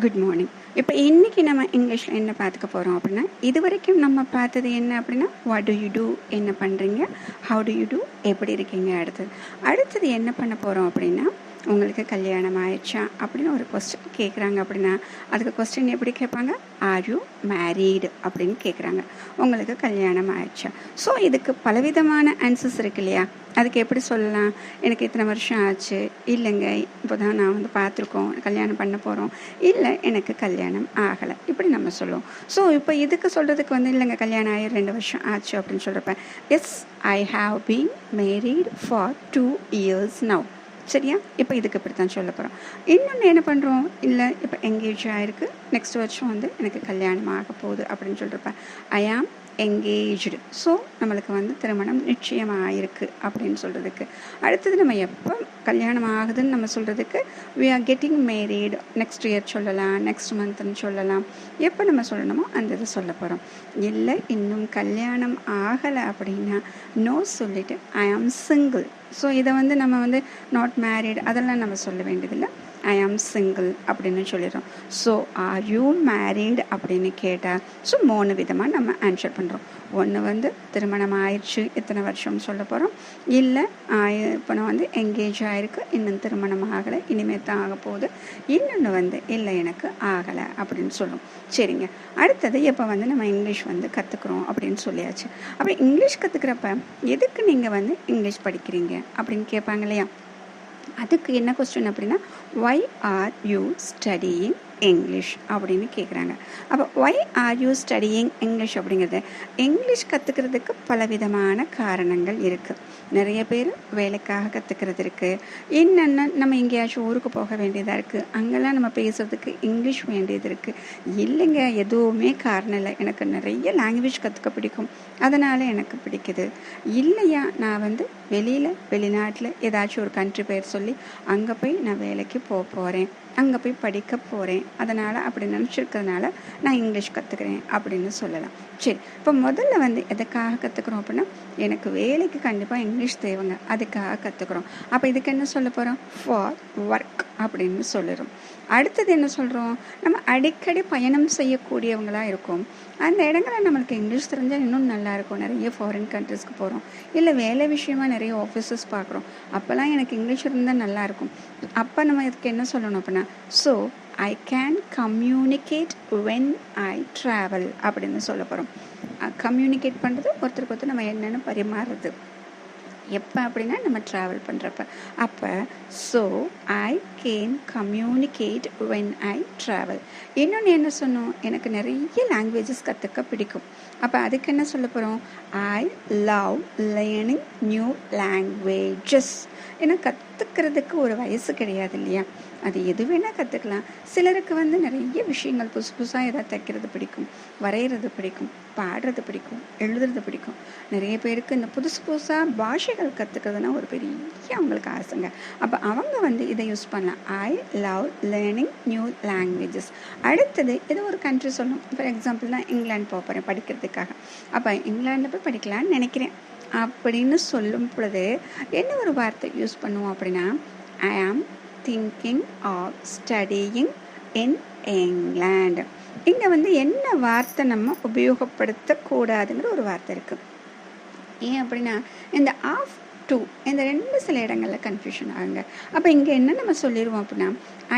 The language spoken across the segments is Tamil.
Good morning. இப்போ இன்றைக்கி நம்ம இங்கிலீஷில் என்ன பார்த்துக்க போகிறோம் அப்படின்னா, இது வரைக்கும் நம்ம பார்த்தது என்ன அப்படின்னா, வாட் டு யூ டூ, என்ன பண்ணுறீங்க, ஹவு டு யூ டூ, எப்படி இருக்கீங்க. அடுத்தது என்ன பண்ண போகிறோம் அப்படின்னா, உங்களுக்கு கல்யாணம் ஆயிடுச்சா அப்படின்னு ஒரு கொஸ்டின் கேட்குறாங்க அப்படின்னா, அதுக்கு கொஸ்டின் எப்படி கேட்பாங்க, ஆர் யூ மேரீடு அப்படின்னு கேட்குறாங்க. உங்களுக்கு கல்யாணம் ஆயிடுச்சா. ஸோ இதுக்கு பலவிதமான ஆன்சர்ஸ் இருக்கு இல்லையா. அதுக்கு எப்படி சொல்லலாம், எனக்கு இத்தனை வருஷம் ஆச்சு, இல்லைங்க இப்போ தான் நான் பார்த்துருக்கோம், கல்யாணம் பண்ண போகிறோம், இல்லை எனக்கு கல்யாணம் ஆகலை, இப்படி நம்ம சொல்லுவோம். ஸோ இப்போ இதுக்கு சொல்கிறதுக்கு இல்லைங்க கல்யாணம் ஆகி 2 வருஷம் ஆச்சு அப்படின்னு சொல்கிறப்ப, yes I have been married for 2 years now. சரியா. இப்போ இதுக்கு இப்படி தான் சொல்ல போகிறோம். இன்னொன்று என்ன பண்ணுறோம், இல்லை இப்போ எங்கேஜ் ஆகிருக்கு, நெக்ஸ்ட் வருஷம் எனக்கு கல்யாணம் ஆக போகுது அப்படின்னு சொல்கிறப்ப ஐ ஆம் எங்கேஜ்டு. ஸோ நம்மளுக்கு திருமணம் நிச்சயமாக ஆயிருக்கு அப்படின்னு சொல்கிறதுக்கு. அடுத்தது நம்ம எப்போ கல்யாணம் ஆகுதுன்னு நம்ம சொல்கிறதுக்கு we are getting married, next year சொல்லலாம், நெக்ஸ்ட் மந்த்னு சொல்லலாம். எப்போ நம்ம சொல்லணுமோ அந்த இது சொல்ல போகிறோம். இல்லை இன்னும் கல்யாணம் ஆகலை அப்படின்னா நோ சொல்லிவிட்டு ஐ ஆம் சிங்கிள். ஸோ இதை நம்ம நாட் மேரீடு அதெல்லாம் நம்ம சொல்ல வேண்டியதில்லை, ஐ ஆம் சிங்கிள் அப்படின்னு சொல்லிடுறோம். ஸோ ஆர் யூ மேரீடு அப்படின்னு கேட்டால் ஸோ 3 விதமாக நம்ம ஆன்சர் பண்ணுறோம். ஒன்று திருமணம் ஆயிடுச்சு, எத்தனை வருஷம்னு சொல்ல போகிறோம். இல்லை இப்போ நான் எங்கேஜ் ஆகிருக்கு, இன்னும் திருமணம் ஆகலை, இனிமேல் தான் ஆக போகுது. இன்னொன்று இல்லை எனக்கு ஆகலை அப்படின்னு சொல்லும். சரிங்க. அடுத்தது இப்போ நம்ம இங்கிலீஷ் கற்றுக்குறோம் அப்படின்னு சொல்லியாச்சு. அப்போ இங்கிலீஷ் கற்றுக்கிறப்ப எதுக்கு நீங்கள் இங்கிலீஷ் படிக்கிறீங்க அப்படின்னு கேட்பாங்க இல்லையா. அதுக்கு என்ன கொஸ்டின் அப்படின்னா, why are you studying English அப்படின்னு கேட்குறாங்க. அப்போ why are you studying English அப்படிங்கிறது, இங்கிலீஷ் கற்றுக்கிறதுக்கு பலவிதமான காரணங்கள் இருக்குது. நிறைய பேர் வேலைக்காக கற்றுக்கிறது இருக்குது, இன்னொன்று நம்ம எங்கேயாச்சும் ஊருக்கு போக வேண்டியதாக இருக்குது, அங்கெல்லாம் நம்ம பேசுகிறதுக்கு இங்கிலீஷ் வேண்டியது இருக்குது. இல்லைங்க எதுவுமே காரணம் இல்லை, எனக்கு நிறைய லாங்குவேஜ் கற்றுக்க பிடிக்கும், அதனால் எனக்கு பிடிக்குது. இல்லையா நான் வெளிநாட்டில் ஏதாச்சும் ஒரு கண்ட்ரி பேர் சொல்லி அங்கே போய் நான் வேலைக்கு போகிறேன், அங்கே போய் படிக்க போகிறேன், அதனால் அப்படி நினச்சிருக்கிறதுனால நான் இங்கிலீஷ் கற்றுக்கிறேன் அப்படின்னு சொல்லலாம். சரி, இப்போ முதல்ல எதுக்காக கற்றுக்குறோம் அப்படின்னா, எனக்கு வேலைக்கு கண்டிப்பாக இங்கிலீஷ் தேவைங்க, அதுக்காக கற்றுக்குறோம். அப்போ இதுக்கு என்ன சொல்ல போகிறோம், ஃபார் ஒர்க் அப்படின்னு சொல்லிடும். அடுத்தது என்ன சொல்கிறோம், நம்ம அடிக்கடி பயணம் செய்யக்கூடியவங்களாக இருக்கும், அந்த இடங்களில் நம்மளுக்கு இங்கிலீஷ் தெரிஞ்சால் இன்னும் நல்லாயிருக்கும். நிறைய ஃபாரின் கண்ட்ரிஸ்க்கு போகிறோம், இல்லை வேலை விஷயமாக நிறைய ஆஃபீஸஸ் பார்க்குறோம், அப்போல்லாம் எனக்கு இங்கிலீஷ் இருந்தால் நல்லாயிருக்கும். அப்போ நம்ம இதுக்கு என்ன சொல்லணும் அப்படின்னா, so I can communicate when I travel அப்படின்னு சொல்ல போகிறோம். கம்யூனிகேட் பண்ணுறது ஒருத்தருக்கு ஒருத்தர் நம்ம என்னென்னு பரிமாறுறது எப்போ அப்படின்னா நம்ம ட்ராவல் பண்ணுறப்ப. அப்போ so I can communicate when I travel. இன்னொன்று என்ன சொன்னோம், எனக்கு நிறைய லாங்குவேஜஸ் கற்றுக்க பிடிக்கும். அப்போ அதுக்கு என்ன சொல்ல போகிறோம், I love learning new languages. ஏன்னா கற்றுக்கிறதுக்கு ஒரு வயசு கிடையாது இல்லையா, அது எது வேணால் கற்றுக்கலாம். சிலருக்கு நிறைய விஷயங்கள் புதுசு புதுசாக ஏதாவது தைக்கிறது பிடிக்கும், வரைகிறது பிடிக்கும், பாடுறது பிடிக்கும், எழுதுறது பிடிக்கும். நிறைய பேருக்கு இந்த புதுசு புதுசாக பாஷைகள் கற்றுக்கிறதுனா ஒரு பெரிய அவங்களுக்கு ஆசைங்க. அப்போ அவங்க இதை யூஸ் பண்ணலாம், I love learning new languages. அடுத்தது ஏதோ ஒரு கண்ட்ரி சொல்லணும், ஃபார் எக்ஸாம்பிள் நான் இங்கிலாந்து போக போகிறேன் படிக்கிறதுக்காக, அப்போ இங்கிலாண்டில் போய் படிக்கலான்னு நினைக்கிறேன் அப்படின்னு சொல்லும் பொழுது என்ன ஒரு வார்த்தை யூஸ் பண்ணுவோம் அப்படின்னா, ஐ ஆம் thinking of studying in England. இங்கே என்ன வார்த்தை நம்ம உபயோகப்படுத்தக்கூடாதுங்கிற ஒரு வார்த்தை இருக்குது. ஏன் அப்படின்னா இந்த ஆஃப் டு இந்த 2 சில இடங்களில் கன்ஃபியூஷன் ஆகுங்க. அப்போ இங்கே என்ன நம்ம சொல்லிடுவோம் அப்படின்னா,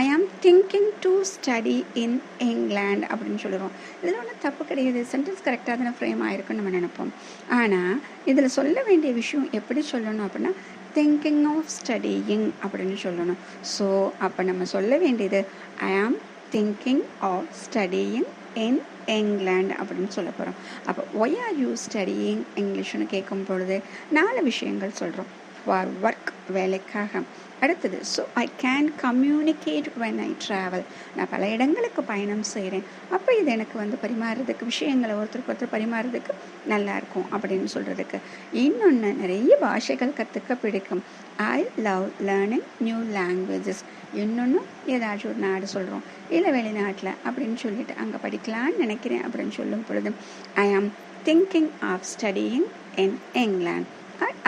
ஐ am thinking to study in England அப்படின்னு சொல்லிடுவோம். இதில் ஒன்றும் தப்பு கிடையாது, சென்டென்ஸ் கரெக்டாக தானே ஃப்ரேம் ஆகிருக்குன்னு நம்ம நினைப்போம். ஆனால் இதில் சொல்ல வேண்டிய விஷயம் எப்படி சொல்லணும் அப்படின்னா, திங்கிங் ஆஃப் ஸ்டடியிங் அப்படின்னு சொல்லணும். ஸோ அப்போ நம்ம சொல்ல வேண்டியது I am thinking of studying in England அப்படின்னு சொல்ல போகிறோம். அப்போ ஒய் ஆர் யூ ஸ்டடியிங் இங்கிலீஷ்னு கேட்கும் பொழுது 4 விஷயங்கள் சொல்கிறோம். ஃபார் ஒர்க் வேலைக்காக. அடுத்தது so I can communicate when I travel, நான் பல இடங்களுக்கு பயணம் செய்கிறேன், அப்போ இது எனக்கு பரிமாறுறதுக்கு விஷயங்களை ஒருத்தருக்கு ஒருத்தர் பரிமாறுறதுக்கு நல்லாயிருக்கும் அப்படின்னு சொல்கிறதுக்கு. இன்னொன்று நிறைய பாஷைகள் கற்றுக்க பிடிக்கும், I love learning new languages. இன்னொன்று ஏதாச்சும் ஒரு நாடு சொல்கிறோம், இல்லை வெளிநாட்டில் அப்படின்னு சொல்லிட்டு அங்கே படிக்கலான்னு நினைக்கிறேன் அப்படின்னு சொல்லும் பொழுது I am thinking of studying in England.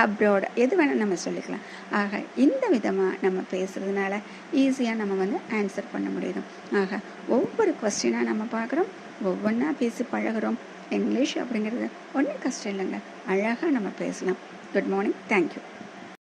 Abroad எது வேணால் நம்ம சொல்லிக்கலாம். ஆக இந்த விதமாக நம்ம பேசுகிறதுனால ஈஸியாக நம்ம வந்து ஆன்சர் பண்ண முடியுது. ஆக ஒவ்வொரு கொஸ்டினாக நம்ம பார்க்குறோம், ஒவ்வொன்றா பேசி பழகிறோம். இங்கிலீஷ் அப்படிங்கிறது ஒன்றும் கஷ்டம் இல்லைங்க, அழகாக நம்ம பேசலாம். Good morning, thank you.